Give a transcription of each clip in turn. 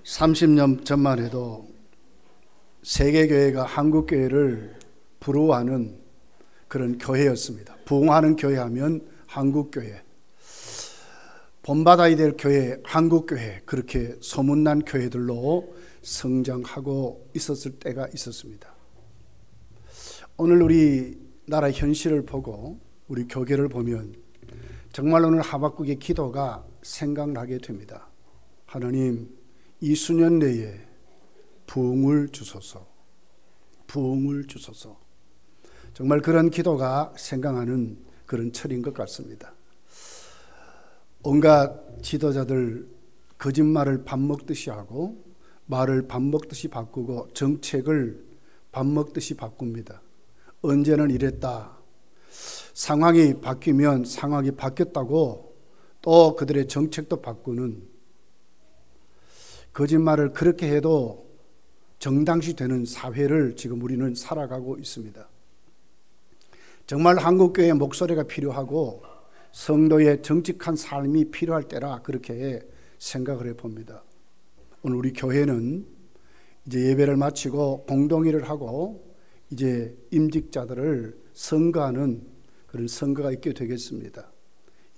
30년 전만 해도 세계교회가 한국교회를 부러워하는 그런 교회였습니다. 부흥하는 교회 하면 한국교회, 본받아야 될 교회, 한국교회, 그렇게 소문난 교회들로 성장하고 있었을 때가 있었습니다. 오늘 우리 나라 현실을 보고 우리 교계를 보면 정말 오늘 하박국의 기도가 생각나게 됩니다. 하나님, 이 수년 내에 부흥을 주소서, 부흥을 주소서. 정말 그런 기도가 생각나는 그런 철인 것 같습니다. 온갖 지도자들 거짓말을 밥 먹듯이 하고 말을 밥 먹듯이 바꾸고 정책을 밥 먹듯이 바꿉니다. 언제는 이랬다, 상황이 바뀌면 상황이 바뀌었다고 또 그들의 정책도 바꾸는, 거짓말을 그렇게 해도 정당시되는 사회를 지금 우리는 살아가고 있습니다. 정말 한국교회의 목소리가 필요하고 성도의 정직한 삶이 필요할 때라 그렇게 생각을 해봅니다. 오늘 우리 교회는 이제 예배를 마치고 공동회를 하고 이제 임직자들을 선거하는 그런 선거가 있게 되겠습니다.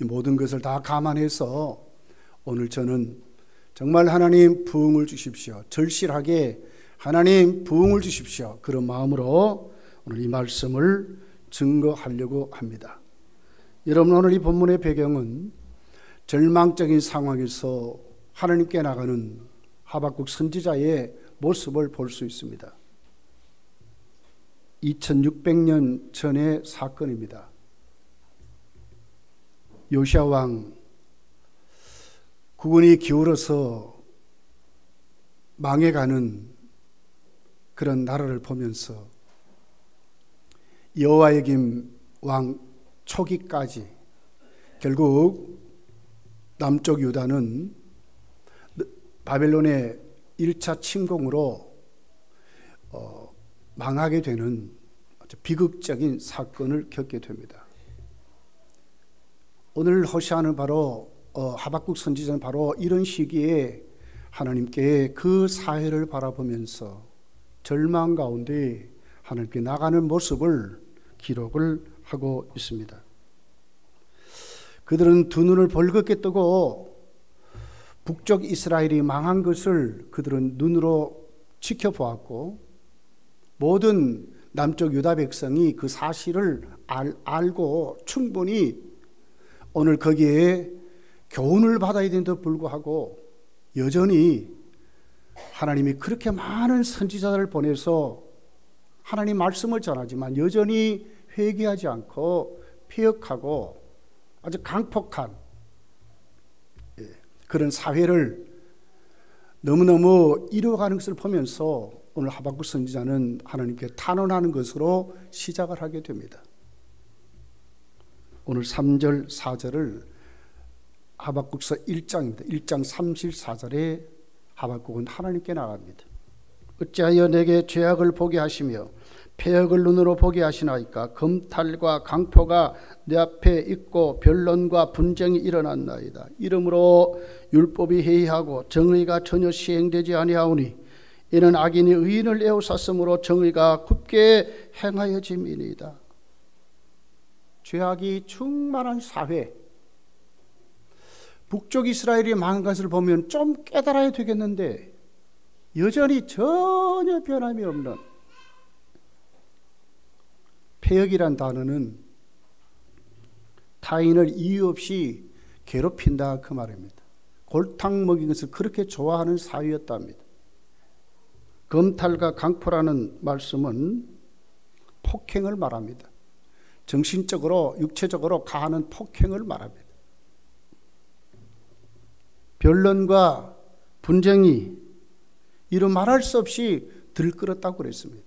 이 모든 것을 다 감안해서 오늘 저는 정말 하나님 부흥을 주십시오, 절실하게 하나님 부흥을 주십시오, 그런 마음으로 오늘 이 말씀을 증거하려고 합니다. 여러분, 오늘 이 본문의 배경은 절망적인 상황에서 하나님께 나가는 하박국 선지자의 모습을 볼 수 있습니다. 2600년 전의 사건입니다. 요시야 왕 국군이 기울어서 망해가는 그런 나라를 보면서 여호야김 왕 초기까지 결국 남쪽 유다는 바벨론의 1차 침공으로 망하게 되는 아주 비극적인 사건을 겪게 됩니다. 오늘 호시아는 바로 하박국 선지자는 바로 이런 시기에 하나님께 그 사회를 바라보면서 절망 가운데 하나님께 나가는 모습을 기록을 하고 있습니다. 그들은 두 눈을 벌겋게 뜨고 북쪽 이스라엘이 망한 것을 그들은 눈으로 지켜보았고 모든 남쪽 유다 백성이 그 사실을 알고 충분히 오늘 거기에 교훈을 받아야 되는데도 불구하고 여전히 하나님이 그렇게 많은 선지자들을 보내서 하나님 말씀을 전하지만 여전히 회개하지 않고 폐역하고 아주 강폭한 그런 사회를 너무너무 이루어가는 것을 보면서 오늘 하박국 선지자는 하나님께 탄원하는 것으로 시작을 하게 됩니다. 오늘 3절 4절을 하박국서 1장입니다. 1장 34절에 하박국은 하나님께 나갑니다. 어찌하여 내게 죄악을 보게 하시며 패역을 눈으로 보게 하시나이까? 검탈과 강포가 내 앞에 있고 변론과 분쟁이 일어났나이다. 이러므로 율법이 해이하고 정의가 전혀 시행되지 아니하오니 이는 악인이 의인을 에워쌌으므로 정의가 굳게 행하여짐이니이다. 죄악이 충만한 사회, 북쪽 이스라엘이 망한 것을 보면 좀 깨달아야 되겠는데 여전히 전혀 변함이 없는, 패역이란 단어는 타인을 이유 없이 괴롭힌다 그 말입니다. 골탕 먹인 것을 그렇게 좋아하는 사회였답니다. 검탈과 강포라는 말씀은 폭행을 말합니다. 정신적으로 육체적으로 가하는 폭행을 말합니다. 변론과 분쟁이 이루 말할 수 없이 들끓었다고 그랬습니다.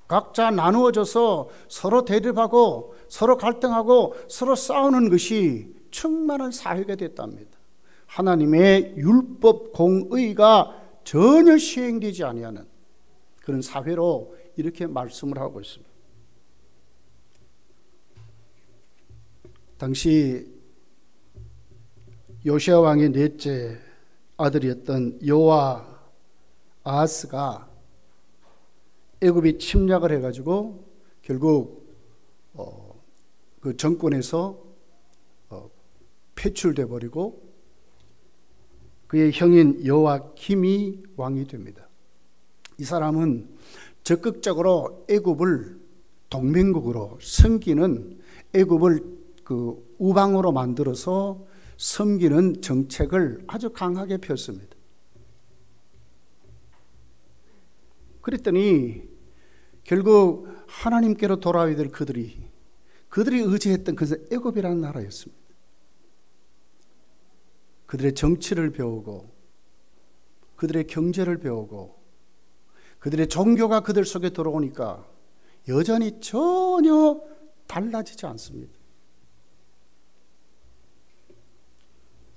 각자 나누어져서 서로 대립하고 서로 갈등하고 서로 싸우는 것이 충만한 사회가 됐답니다. 하나님의 율법 공의가 전혀 시행되지 아니하는 그런 사회로 이렇게 말씀을 하고 있습니다. 당시 요시야 왕의 넷째 아들이었던 요아스가 아하스가 애굽이 침략을 해가지고 결국 그 정권에서 패출돼 버리고 그의 형인 여호야김이 왕이 됩니다. 이 사람은 적극적으로 애굽을 동맹국으로 섬기는, 애굽을 그 우방으로 만들어서 섬기는 정책을 아주 강하게 폈습니다. 그랬더니 결국 하나님께로 돌아와야 될 그들이 의지했던 것은 애굽이라는 나라였습니다. 그들의 정치를 배우고 그들의 경제를 배우고 그들의 종교가 그들 속에 들어오니까 여전히 전혀 달라지지 않습니다.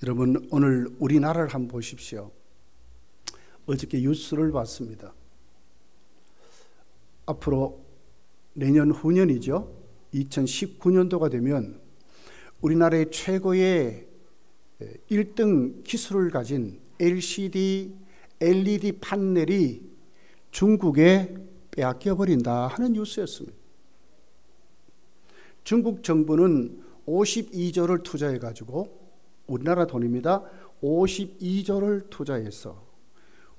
여러분, 오늘 우리나라를 한번 보십시오. 어저께 뉴스를 봤습니다. 앞으로 내년 후년이죠. 2019년도가 되면 우리나라의 최고의 1등 기술을 가진 LCD, LED 판넬이 중국에 빼앗겨버린다 하는 뉴스였습니다. 중국 정부는 52조를 투자해가지고, 우리나라 돈입니다. 52조를 투자해서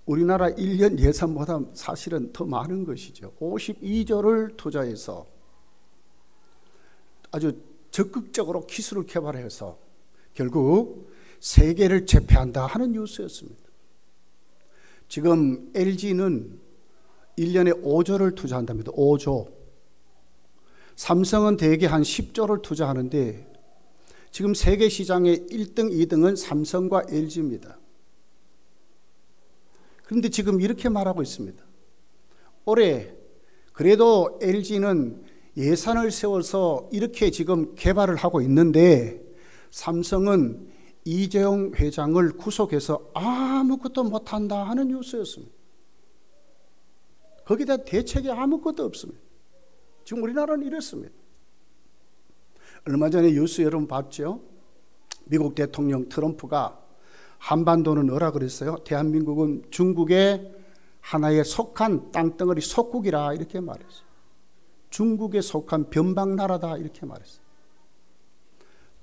우리나라 1년 예산보다 사실은 더 많은 것이죠. 52조를 투자해서 아주 적극적으로 기술을 개발해서 결국 세계를 제패한다 하는 뉴스였습니다. 지금 LG는 1년에 5조를 투자한답니다. 5조. 삼성은 대개 한 10조를 투자하는데 지금 세계 시장의 1등, 2등은 삼성과 LG입니다. 그런데 지금 이렇게 말하고 있습니다. 올해 그래도 LG는 예산을 세워서 이렇게 지금 개발을 하고 있는데 삼성은 이재용 회장을 구속해서 아무것도 못한다 하는 뉴스였습니다. 거기다 대책이 아무것도 없습니다. 지금 우리나라는 이렇습니다. 얼마 전에 뉴스 여러분 봤죠? 미국 대통령 트럼프가 한반도는 뭐라 그랬어요? 대한민국은 중국의 하나에 속한 땅덩어리 속국이라 이렇게 말했어요. 중국에 속한 변방나라다 이렇게 말했어요.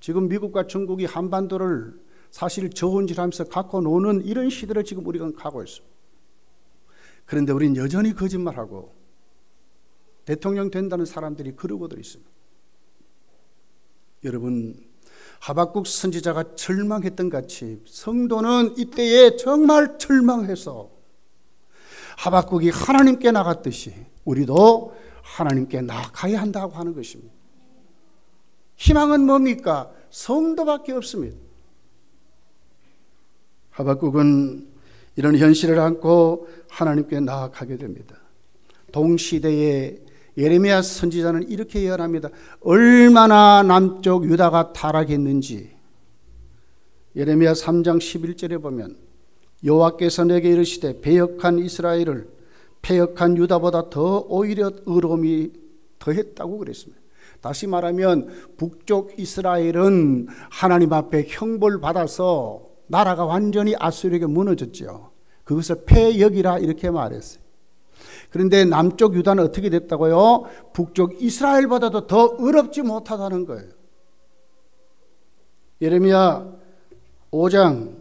지금 미국과 중국이 한반도를 사실 저온질하면서 갖고 노는 이런 시대를 지금 우리가 가고 있습니다. 그런데 우리는 여전히 거짓말하고 대통령 된다는 사람들이 그러고도 있습니다. 여러분, 하박국 선지자가 절망했던 같이 성도는 이때에 정말 절망해서 하박국이 하나님께 나갔듯이 우리도 하나님께 나가야 한다고 하는 것입니다. 희망은 뭡니까? 성도밖에 없습니다. 하박국은 이런 현실을 안고 하나님께 나아가게 됩니다. 동시대에 예레미야 선지자는 이렇게 예언합니다. 얼마나 남쪽 유다가 타락했는지. 예레미야 3장 11절에 보면 여호와께서 내게 이르시되 배역한 이스라엘을 패역한 유다보다 더 오히려 의로움이 더했다고 그랬습니다. 다시 말하면 북쪽 이스라엘은 하나님 앞에 형벌 받아서 나라가 완전히 아수르에게 무너졌죠. 그것을 패역이라 이렇게 말했어요. 그런데 남쪽 유다는 어떻게 됐다고요? 북쪽 이스라엘보다도 더 의롭지 못하다는 거예요. 예레미야 5장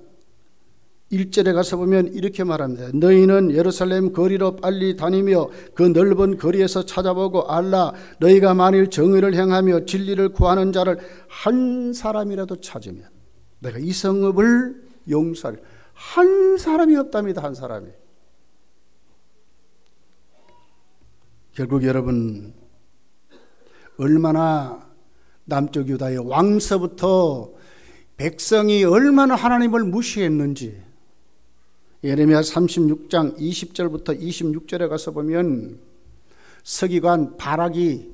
1절에 가서 보면 이렇게 말합니다. 너희는 예루살렘 거리로 빨리 다니며 그 넓은 거리에서 찾아보고 알라. 너희가 만일 정의를 행하며 진리를 구하는 자를 한 사람이라도 찾으면 내가 이 성읍을 용서할. 한 사람이 없답니다. 한 사람이. 결국 여러분, 얼마나 남쪽 유다의 왕서부터 백성이 얼마나 하나님을 무시했는지 예레미야 36장 20절부터 26절에 가서 보면 서기관 바락이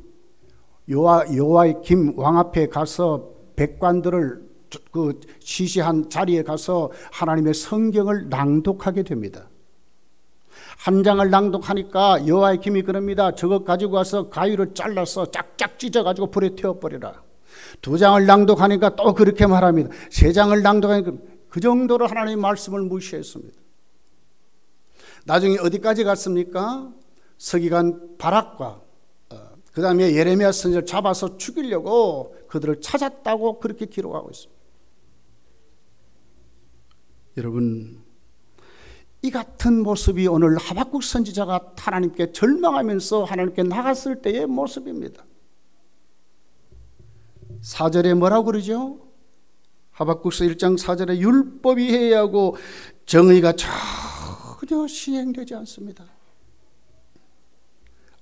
여호야김 왕 앞에 가서 백관들을 그 지시한 자리에 가서 하나님의 성경을 낭독하게 됩니다. 한 장을 낭독하니까 여호야김이 그럽니다. 저것 가지고 와서 가위로 잘라서 짝짝 찢어가지고 불에 태워버리라. 두 장을 낭독하니까 또 그렇게 말합니다. 세 장을 낭독하니까 그 정도로 하나님의 말씀을 무시했습니다. 나중에 어디까지 갔습니까? 서기관 바락과 그 다음에 예레미야 선지자를 잡아서 죽이려고 그들을 찾았다고 그렇게 기록하고 있습니다. 여러분, 이 같은 모습이 오늘 하박국 선지자가 하나님께 절망하면서 하나님께 나갔을 때의 모습입니다. 4절에 뭐라고 그러죠? 하박국서 1장 4절에 율법이 해야하고 정의가 전혀 시행되지 않습니다.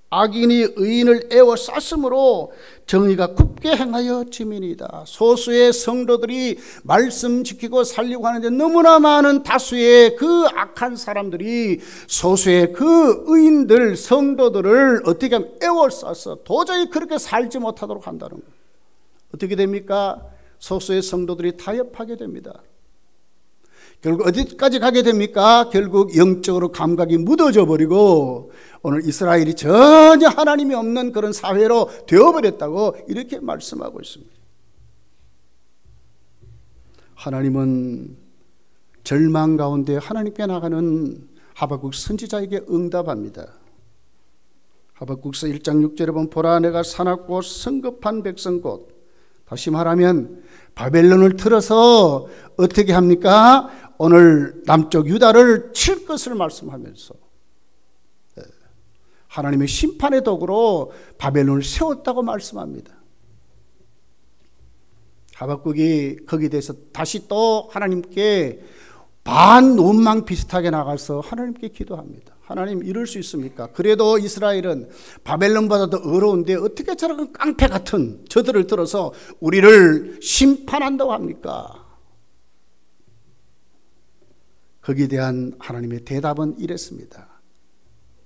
악인이 의인을 에워쌌으므로 정의가 굽게 행하여 지민이다. 소수의 성도들이 말씀 지키고 살려고 하는데 너무나 많은 다수의 그 악한 사람들이 소수의 그 의인들 성도들을 어떻게 하면 에워싸서 도저히 그렇게 살지 못하도록 한다는 거예요. 어떻게 됩니까? 소수의 성도들이 타협하게 됩니다. 결국 어디까지 가게 됩니까? 결국 영적으로 감각이 묻어져 버리고 오늘 이스라엘이 전혀 하나님이 없는 그런 사회로 되어버렸다고 이렇게 말씀하고 있습니다. 하나님은 절망 가운데 하나님께 나가는 하박국 선지자에게 응답합니다. 하박국서 1장 6절에 보면 보라 내가 사납고 성급한 백성 곧, 다시 말하면 바벨론을 틀어서 어떻게 합니까? 오늘 남쪽 유다를 칠 것을 말씀하면서 하나님의 심판의 도구로 바벨론을 세웠다고 말씀합니다. 하박국이 거기에 대해서 다시 또 하나님께 반원망 비슷하게 나가서 하나님께 기도합니다. 하나님, 이럴 수 있습니까? 그래도 이스라엘은 바벨론보다 더 어려운데 어떻게 저런 깡패 같은 저들을 들어서 우리를 심판한다고 합니까? 거기에 대한 하나님의 대답은 이랬습니다.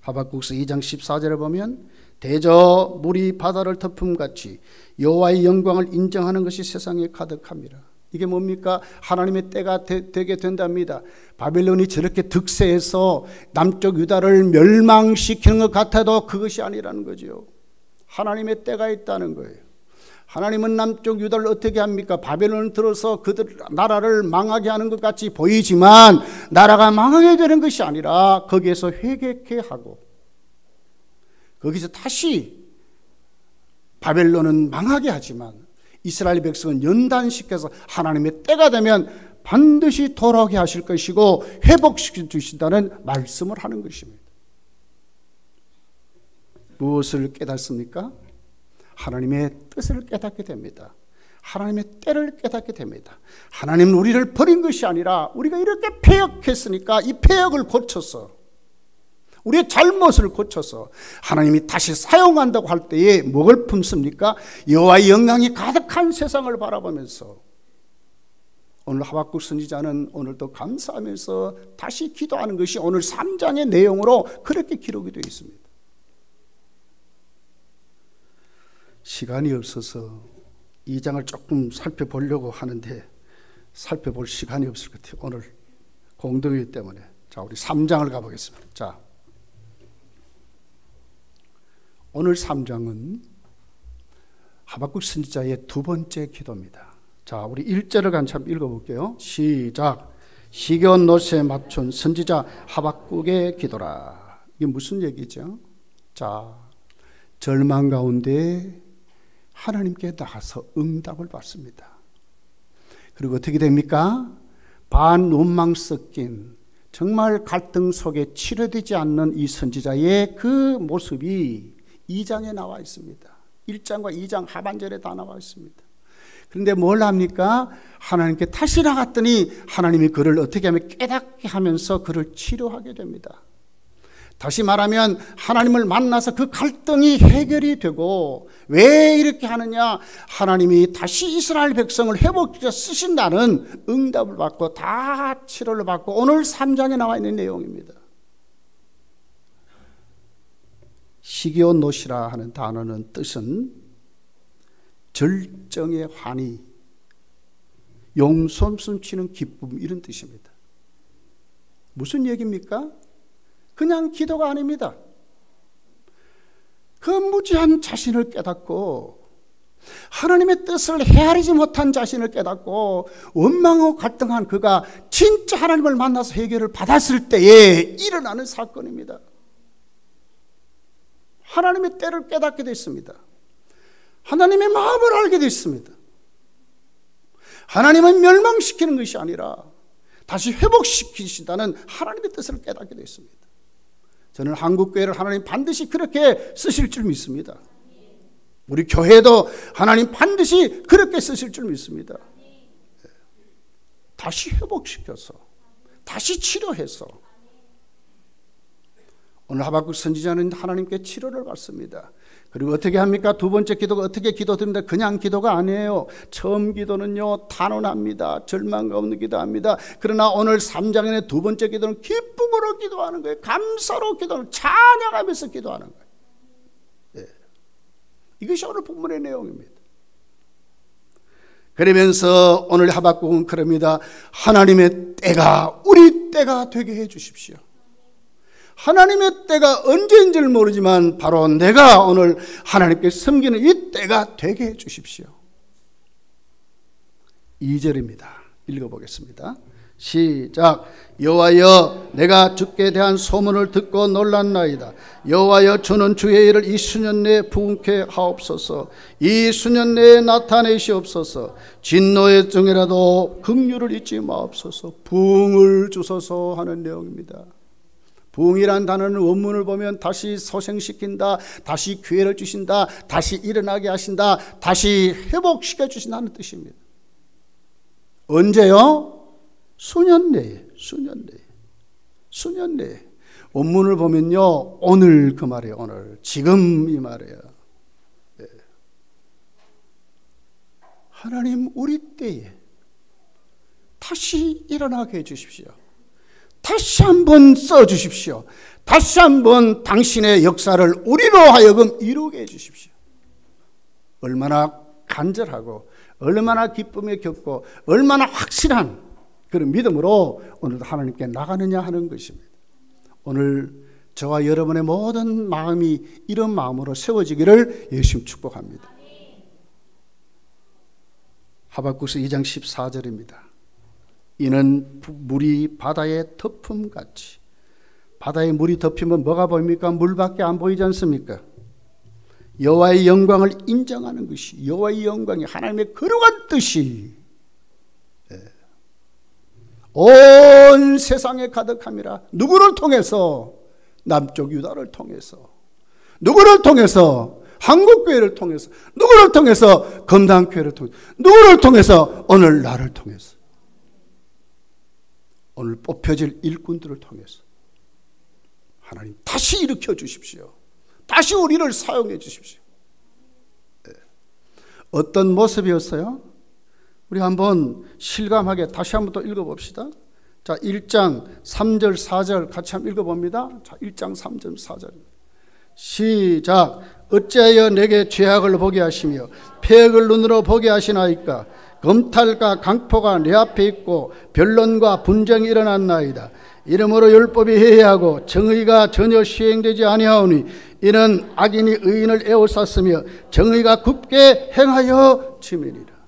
하박국서 2장 14절에 보면 대저 물이 바다를 덮음같이 여호와의 영광을 인정하는 것이 세상에 가득합니다. 이게 뭡니까? 하나님의 때가 되게 된답니다. 바벨론이 저렇게 득세해서 남쪽 유다를 멸망시키는 것 같아도 그것이 아니라는 거죠. 하나님의 때가 있다는 거예요. 하나님은 남쪽 유다를 어떻게 합니까? 바벨론을 들어서 그들 나라를 망하게 하는 것 같이 보이지만 나라가 망하게 되는 것이 아니라 거기에서 회개케 하고 거기서 다시 바벨론은 망하게 하지만 이스라엘 백성은 연단시켜서 하나님의 때가 되면 반드시 돌아오게 하실 것이고 회복시켜 주신다는 말씀을 하는 것입니다. 무엇을 깨닫습니까? 하나님의 뜻을 깨닫게 됩니다. 하나님의 때를 깨닫게 됩니다. 하나님은 우리를 버린 것이 아니라 우리가 이렇게 패역했으니까 이 패역을 고쳐서 우리의 잘못을 고쳐서 하나님이 다시 사용한다고 할 때에 뭘 품습니까? 여호와의 영광이 가득한 세상을 바라보면서 오늘 하박국 선지자는 오늘도 감사하면서 다시 기도하는 것이 오늘 3장의 내용으로 그렇게 기록이 되어 있습니다. 시간이 없어서 2장을 조금 살펴보려고 하는데 살펴볼 시간이 없을 것 같아요. 오늘 공동이기 때문에. 자, 우리 3장을 가보겠습니다. 자, 오늘 3장은 하박국 선지자의 두 번째 기도입니다. 자, 우리 1절을 같이 한번 읽어볼게요. 시작. 시기온 노새에 맞춘 선지자 하박국의 기도라. 이게 무슨 얘기죠? 자, 절망 가운데 하나님께 나가서 응답을 받습니다. 그리고 어떻게 됩니까? 반원망 섞인 정말 갈등 속에 치료되지 않는 이 선지자의 그 모습이 2장에 나와 있습니다. 1장과 2장 하반절에 다 나와 있습니다. 그런데 뭘 합니까? 하나님께 다시 나갔더니 하나님이 그를 어떻게 하면 깨닫게 하면서 그를 치료하게 됩니다. 다시 말하면 하나님을 만나서 그 갈등이 해결이 되고, 왜 이렇게 하느냐? 하나님이 다시 이스라엘 백성을 회복시켜 쓰신다는 응답을 받고 다 치료를 받고 오늘 3장에 나와 있는 내용입니다. 시기온 노시라 하는 단어는 뜻은 절정의 환희, 용솟음 넘치는 기쁨, 이런 뜻입니다. 무슨 얘기입니까? 그냥 기도가 아닙니다. 그 무지한 자신을 깨닫고 하나님의 뜻을 헤아리지 못한 자신을 깨닫고 원망하고 갈등한 그가 진짜 하나님을 만나서 해결을 받았을 때에 일어나는 사건입니다. 하나님의 때를 깨닫게 됐습니다. 하나님의 마음을 알게 됐습니다. 하나님은 멸망시키는 것이 아니라 다시 회복시키신다는 하나님의 뜻을 깨닫게 됐습니다. 저는 한국교회를 하나님 반드시 그렇게 쓰실 줄 믿습니다. 우리 교회도 하나님 반드시 그렇게 쓰실 줄 믿습니다. 다시 회복시켜서, 다시 치료해서. 오늘 하박국 선지자는 하나님께 치료를 받습니다. 그리고 어떻게 합니까? 두 번째 기도가 어떻게 기도드립니다. 그냥 기도가 아니에요. 처음 기도는요, 단언합니다. 절망감 없는 기도합니다. 그러나 오늘 3장의 두 번째 기도는 기쁨으로 기도하는 거예요. 감사로 기도하는, 찬양하면서 기도하는 거예요. 네. 이것이 오늘 본문의 내용입니다. 그러면서 오늘 하박국은 그럽니다. 하나님의 때가 우리 때가 되게 해 주십시오. 하나님의 때가 언제인지를 모르지만 바로 내가 오늘 하나님께 섬기는 이 때가 되게 해 주십시오. 2절입니다. 읽어보겠습니다. 시작. 여호와여, 내가 주께 대한 소문을 듣고 놀랐나이다. 여호와여, 주는 주의 일을 이 수년 내에 부응케 하옵소서. 이 수년 내에 나타내시옵소서. 진노의 중에라도 긍휼을 잊지 마옵소서. 부응을 주소서 하는 내용입니다. 부응이란 단어는 원문을 보면 다시 소생시킨다, 다시 기회를 주신다, 다시 일어나게 하신다, 다시 회복시켜 주신다는 뜻입니다. 언제요? 수년 내에, 수년 내에, 수년 내에. 원문을 보면요, 오늘 그 말이에요. 오늘, 지금 이 말이에요. 네. 하나님 우리 때에 다시 일어나게 해주십시오. 다시 한번 써주십시오. 다시 한번 당신의 역사를 우리로 하여금 이루게 해주십시오. 얼마나 간절하고 얼마나 기쁨에 겪고 얼마나 확실한 그런 믿음으로 오늘도 하나님께 나가느냐 하는 것입니다. 오늘 저와 여러분의 모든 마음이 이런 마음으로 세워지기를 예수님 축복합니다. 하박국서 2장 14절입니다. 이는 물이 바다의 덮음같이. 바다에 물이 덮이면 뭐가 보입니까? 물밖에 안 보이지 않습니까? 여호와의 영광을 인정하는 것이, 여호와의 영광이 하나님의 거룩한 뜻이 온 세상에 가득함이라. 누구를 통해서? 남쪽 유다를 통해서. 누구를 통해서? 한국교회를 통해서. 누구를 통해서? 검단교회를 통해서. 누구를 통해서? 오늘 나를 통해서. 오늘 뽑혀질 일꾼들을 통해서 하나님 다시 일으켜 주십시오. 다시 우리를 사용해 주십시오. 네. 어떤 모습이었어요? 우리 한번 실감하게 다시 한번 또 읽어봅시다. 자, 1장 3절 4절 같이 한번 읽어봅니다. 자, 1장 3절 4절 시작. 어찌하여 내게 죄악을 보게 하시며 패역을 눈으로 보게 하시나이까? 검탈과 강포가 내 앞에 있고 변론과 분쟁이 일어났나이다. 이러므로 율법이 해이하고 정의가 전혀 시행되지 아니하오니 이는 악인이 의인을 에워쌌으며 정의가 굽게 행하여 짐이니라.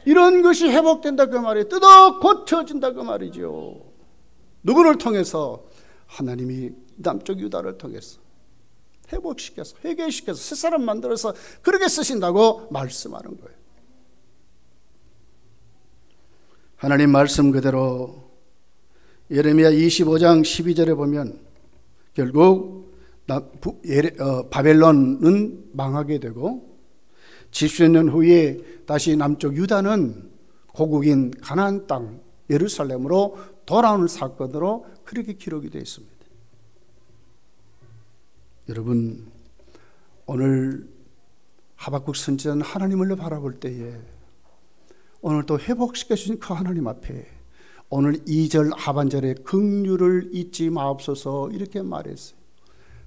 이런 것이 회복된다 그 말이에요. 뜯어 고쳐진다 그 말이죠. 누구를 통해서? 하나님이 남쪽 유다를 통해서 회복시켜서 회개시켜서 새 사람 만들어서 그렇게 쓰신다고 말씀하는 거예요. 하나님 말씀 그대로 예레미야 25장 12절에 보면 결국 바벨론은 망하게 되고 70년 후에 다시 남쪽 유다는 고국인 가나안 땅 예루살렘으로 돌아오는 사건으로 그렇게 기록이 되어 있습니다. 여러분, 오늘 하박국 선지자는 하나님을 바라볼 때에 오늘 또 회복시켜 주신 그 하나님 앞에 오늘 2절 하반절에 긍휼을 잊지 마옵소서 이렇게 말했어요.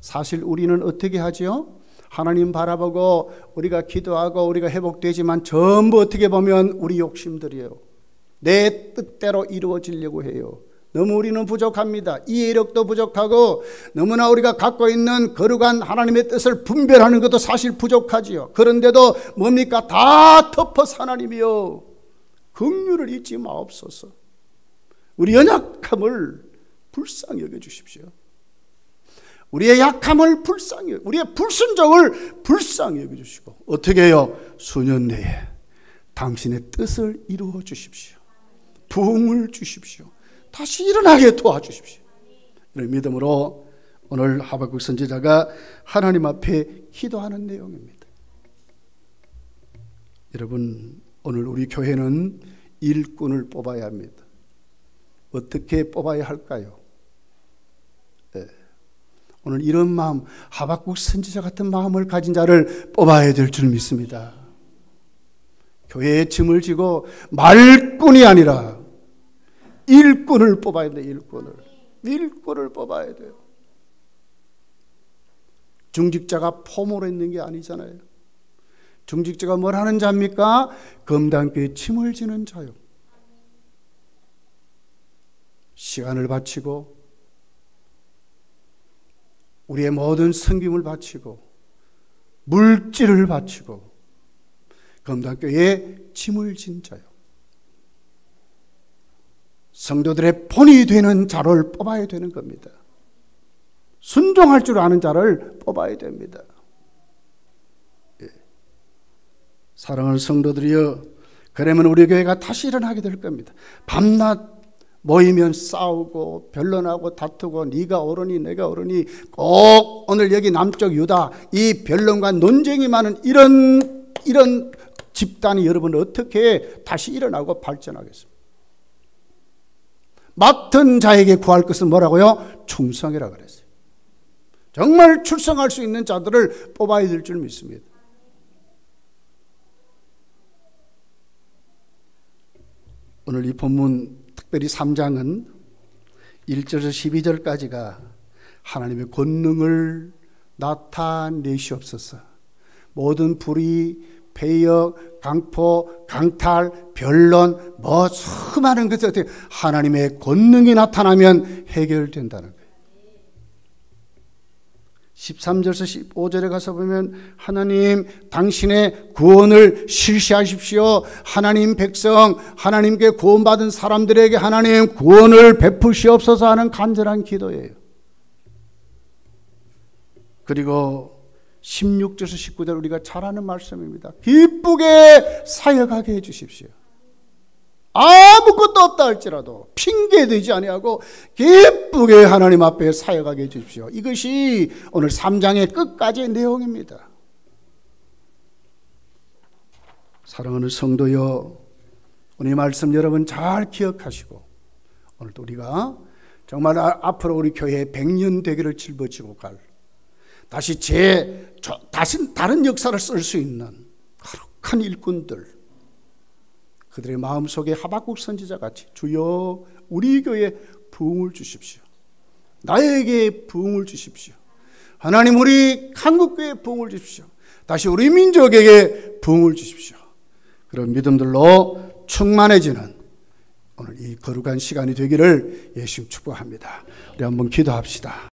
사실 우리는 어떻게 하죠? 하나님 바라보고 우리가 기도하고 우리가 회복되지만 전부 어떻게 보면 우리 욕심들이에요. 내 뜻대로 이루어지려고 해요. 너무 우리는 부족합니다. 이해력도 부족하고 너무나 우리가 갖고 있는 거룩한 하나님의 뜻을 분별하는 것도 사실 부족하지요. 그런데도 뭡니까? 다 덮어서 하나님이여 긍휼을 잊지 마옵소서. 우리 연약함을 불쌍히 여겨주십시오. 우리의 약함을 불쌍히, 우리의 불순종을 불쌍히 여겨주시고 어떻게 해요? 수년 내에 당신의 뜻을 이루어 주십시오. 부흥을 주십시오. 다시 일어나게 도와주십시오. 이런 믿음으로 오늘 하박국 선지자가 하나님 앞에 기도하는 내용입니다. 여러분, 오늘 우리 교회는 일꾼을 뽑아야 합니다. 어떻게 뽑아야 할까요? 네. 오늘 이런 마음, 하박국 선지자 같은 마음을 가진 자를 뽑아야 될 줄 믿습니다. 교회에 짐을 지고 말꾼이 아니라 일꾼을 뽑아야 돼요. 일꾼을 뽑아야 돼요. 중직자가 포모로 있는 게 아니잖아요. 중직자가 뭘 하는 자입니까? 검단교에 짐을 지는 자요. 시간을 바치고 우리의 모든 섬김을 바치고 물질을 바치고 검단교에 짐을 진 자요. 성도들의 본이 되는 자를 뽑아야 되는 겁니다. 순종할 줄 아는 자를 뽑아야 됩니다. 예. 사랑하는 성도들이여, 그러면 우리 교회가 다시 일어나게 될 겁니다. 밤낮 모이면 싸우고 변론하고 다투고 네가 옳으니 내가 옳으니 꼭 오늘 여기 남쪽 유다 이 변론과 논쟁이 많은 이런 집단이 여러분 어떻게 다시 일어나고 발전하겠습니까? 맡은 자에게 구할 것은 뭐라고요? 충성이라 그랬어요. 정말 출성할 수 있는 자들을 뽑아야 될 줄 믿습니다. 오늘 이 본문 특별히 3장은 1절에서 12절까지가 하나님의 권능을 나타내시옵소서. 모든 불의, 폐역, 강포, 강탈, 변론, 수많은 것이 어떻게 하나님의 권능이 나타나면 해결된다는 거예요. 13절에서 15절에 가서 보면 하나님 당신의 구원을 실시하십시오. 하나님 백성, 하나님께 구원받은 사람들에게 하나님 구원을 베푸시옵소서 하는 간절한 기도예요. 그리고 16절에서 19절 우리가 잘 아는 말씀입니다. 기쁘게 사역하게 해주십시오. 아무것도 없다 할지라도 핑계대지 아니하고 기쁘게 하나님 앞에 사역하게 해주십시오. 이것이 오늘 3장의 끝까지의 내용입니다. 사랑하는 성도여, 오늘 말씀 여러분 잘 기억하시고 오늘도 우리가 정말 앞으로 우리 교회에 100년 되기를 짊어지고 갈 다시 다른 역사를 쓸 수 있는 거룩한 일꾼들, 그들의 마음속에 하박국 선지자 같이 주여 우리 교회에 부흥을 주십시오. 나에게 부흥을 주십시오. 하나님 우리 한국교회에 부흥을 주십시오. 다시 우리 민족에게 부흥을 주십시오. 그런 믿음들로 충만해지는 오늘 이 거룩한 시간이 되기를 예수님 축복합니다. 우리 한번 기도합시다.